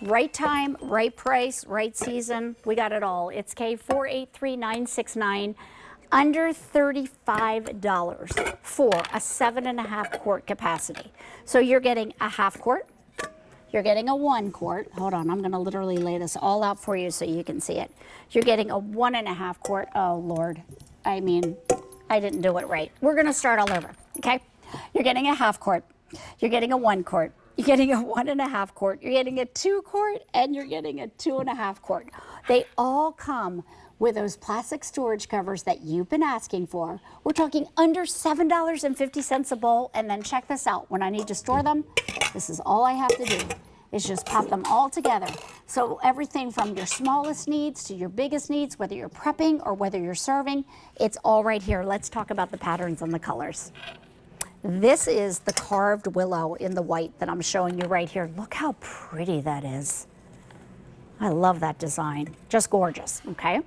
Right time, right price, right season. We got it all. It's K483969. Under $35 for a 7.5 quart capacity. So you're getting a half quart. You're getting a 1 quart. Hold on, I'm going to literally lay this all out for you so you can see it. You're getting a 1.5 quart. Oh, Lord. I mean, I didn't do it right. We're going to start all over, okay? You're getting a half quart. You're getting a 1 quart. You're getting a 1.5 quart. You're getting a 2 quart, and you're getting a 2.5 quart. They all come with those plastic storage covers that you've been asking for. We're talking under $7.50 a bowl, and then check this out. When I need to store them, this is all I have to do, is just pop them all together. So everything from your smallest needs to your biggest needs, whether you're prepping or whether you're serving, it's all right here. Let's talk about the patterns and the colors. This is the carved willow in the white that I'm showing you right here. Look how pretty that is. I love that design. Just gorgeous, okay?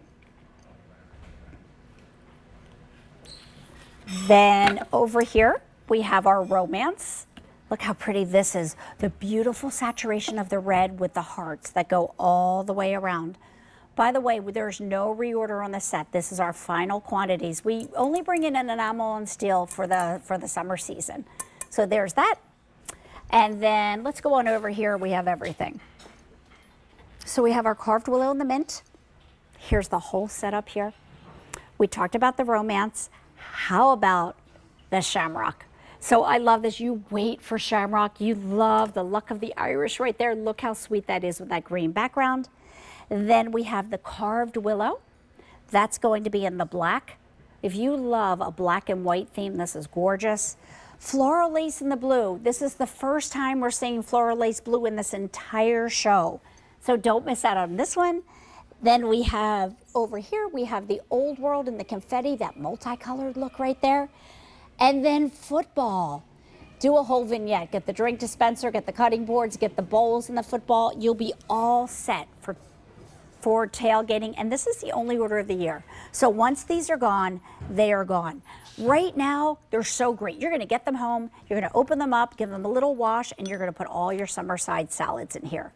Then over here, we have our romance. Look how pretty this is. The beautiful saturation of the red with the hearts that go all the way around. By the way, there's no reorder on the set. This is our final quantities. We only bring in an enamel and steel for the summer season. So there's that. And then let's go on over here. We have everything. So we have our carved willow and the mint. Here's the whole setup here. We talked about the romance. How about the shamrock? So I love this. You wait for shamrock. You love the luck of the Irish right there. Look how sweet that is with that green background. Then we have the carved willow. That's going to be in the black. If you love a black and white theme, this is gorgeous. Floral lace in the blue. This is the first time we're seeing floral lace blue in this entire show. So don't miss out on this one. Then we have over here, we have the old world and the confetti, that multicolored look right there. And then football. Do a whole vignette. Get the drink dispenser, get the cutting boards, get the bowls and the football. You'll be all set for tailgating, and this is the only order of the year. So once these are gone, they are gone. Right now, they're so great. You're gonna get them home, you're gonna open them up, give them a little wash, and you're gonna put all your summer side salads in here.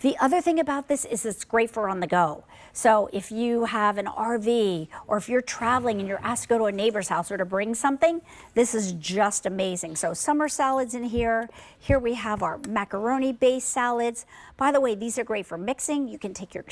The other thing about this is it's great for on the go. So if you have an RV or if you're traveling and you're asked to go to a neighbor's house or to bring something, this is just amazing. So summer salads in here. Here we have our macaroni-based salads. By the way, these are great for mixing. You can take your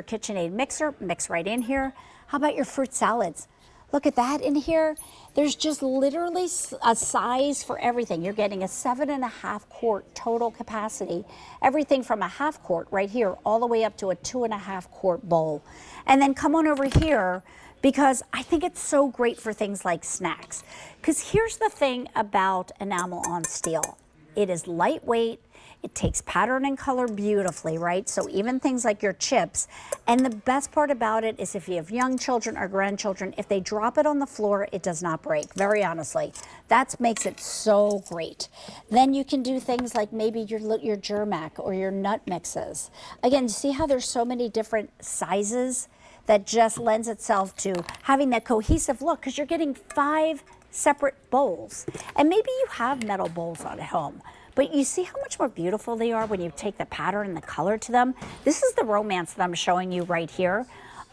KitchenAid mixer, mix right in here. How about your fruit salads? Look at that in here. There's just literally a size for everything. You're getting a 7.5 quart total capacity. Everything from a half quart right here all the way up to a 2.5 quart bowl. And then come on over here because I think it's so great for things like snacks. Because here's the thing about enamel on steel. It is lightweight. It takes pattern and color beautifully, right? So even things like your chips. And the best part about it is if you have young children or grandchildren, if they drop it on the floor, it does not break, very honestly. That makes it so great. Then you can do things like maybe your Germac or your nut mixes. Again, see how there's so many different sizes that just lends itself to having that cohesive look because you're getting 5 separate bowls. And maybe you have metal bowls at home. But you see how much more beautiful they are when you take the pattern and the color to them? This is the romance that I'm showing you right here.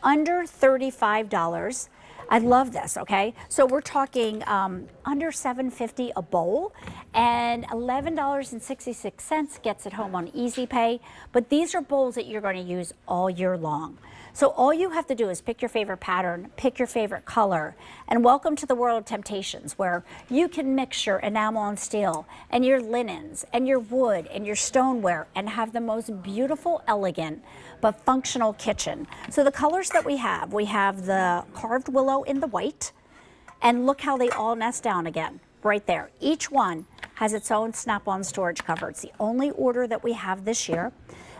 Under $35. I love this, okay? So we're talking under $7.50 a bowl and $11.66 gets it home on Easy Pay. But these are bowls that you're going to use all year long. So all you have to do is pick your favorite pattern, pick your favorite color, and welcome to the world of Temp-tations where you can mix your enamel and steel and your linens and your wood and your stoneware and have the most beautiful, elegant, but functional kitchen. So the colors that we have the carved willow in the white, and look how they all nest down again, right there. Each one has its own snap-on storage cover. It's the only order that we have this year.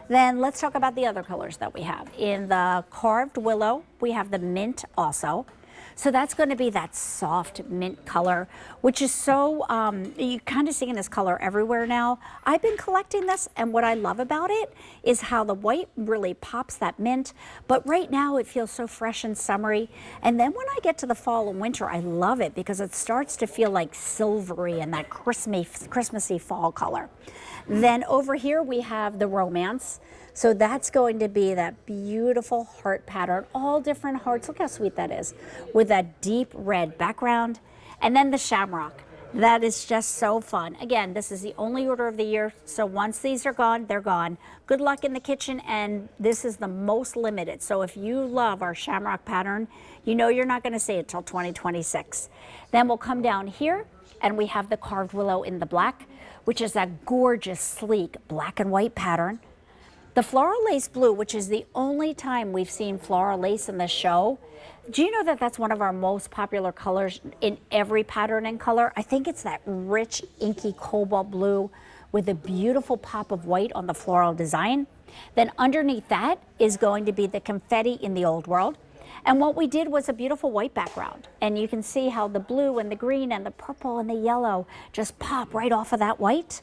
Then let's talk about the other colors that we have. In the carved willow, we have the mint also. So that's going to be that soft mint color, which is so, you kind of seeing this color everywhere now. I've been collecting this, and what I love about it is how the white really pops that mint, but right now it feels so fresh and summery. And then when I get to the fall and winter, I love it because it starts to feel like silvery and that Christmassy fall color. Then over here we have the Romance. So that's going to be that beautiful heart pattern, all different hearts. Look how sweet that is, with that deep red background. And then the Shamrock. That is just so fun. Again, this is the only order of the year, so once these are gone, they're gone. Good luck in the kitchen, and this is the most limited. So if you love our Shamrock pattern, you know you're not going to see it till 2026. Then we'll come down here, and we have the Carved Willow in the black, which is that gorgeous, sleek black and white pattern. The Floral Lace Blue, which is the only time we've seen floral lace in the show. Do you know that that's one of our most popular colors in every pattern and color? I think it's that rich, inky cobalt blue with a beautiful pop of white on the floral design. Then underneath that is going to be the confetti in the Old World. And what we did was a beautiful white background. And you can see how the blue and the green and the purple and the yellow just pop right off of that white.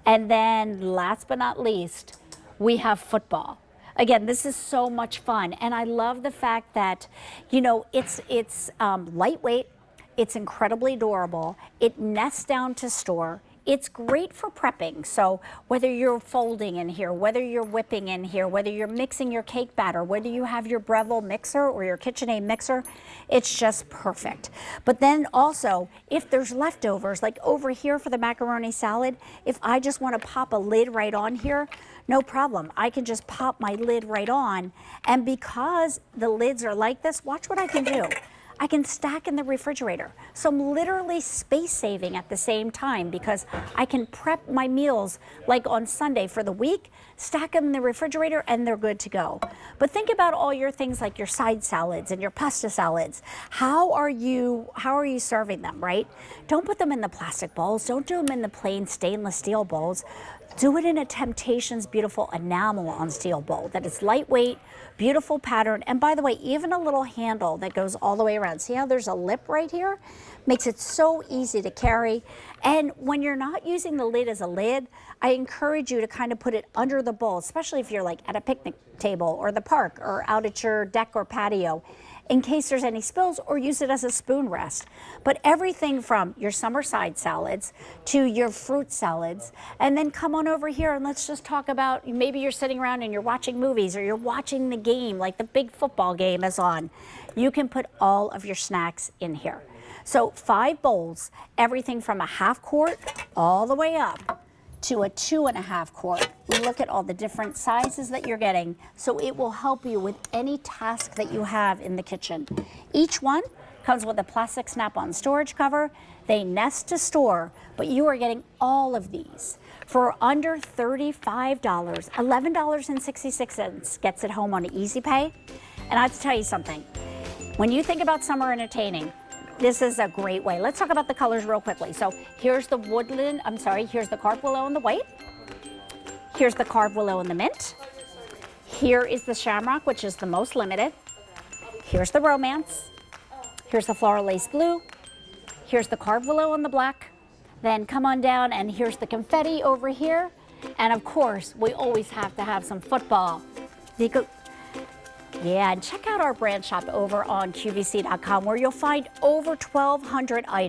And then last but not least, we have football. Again, this is so much fun, and I love the fact that, you know, it's lightweight, it's incredibly durable, it nests down to store, it's great for prepping. So whether you're folding in here, whether you're whipping in here, whether you're mixing your cake batter, whether you have your Breville mixer or your KitchenAid mixer, it's just perfect. But then also, if there's leftovers, like over here for the macaroni salad, if I just want to pop a lid right on here, no problem. I can just pop my lid right on, and because the lids are like this, watch what I can do. I can stack in the refrigerator. So I'm literally space saving at the same time because I can prep my meals like on Sunday for the week, stack them in the refrigerator, and they're good to go. But think about all your things like your side salads and your pasta salads. How are you serving them, right? Don't put them in the plastic bowls. Don't do them in the plain stainless steel bowls. Do it in a Temp-tations beautiful enamel on steel bowl that is lightweight, beautiful pattern. And by the way, even a little handle that goes all the way around. See how there's a lip right here? Makes it so easy to carry. And when you're not using the lid as a lid, I encourage you to kind of put it under the bowl, especially if you're like at a picnic table or the park or out at your deck or patio, in case there's any spills, or use it as a spoon rest. But everything from your summer side salads to your fruit salads, and then come on over here and let's just talk about, maybe you're sitting around and you're watching movies or you're watching the game, like the big football game is on. You can put all of your snacks in here. So 5 bowls, everything from a half quart all the way up to a 2.5 quart. Look at all the different sizes that you're getting. So it will help you with any task that you have in the kitchen. Each one comes with a plastic snap-on storage cover. They nest to store, but you are getting all of these for under $35, $11.66 gets it home on Easy Pay. And I have to tell you something, when you think about summer entertaining, this is a great way. Let's talk about the colors real quickly. So here's the here's the Carved Willow in the white. Here's the Carved Willow in the mint. Here is the Shamrock, which is the most limited. Here's the Romance. Here's the Floral Lace Blue. Here's the Carved Willow in the black. Then come on down and here's the confetti over here. And of course, we always have to have some football. Yeah, and check out our brand shop over on QVC.com where you'll find over 1,200 items.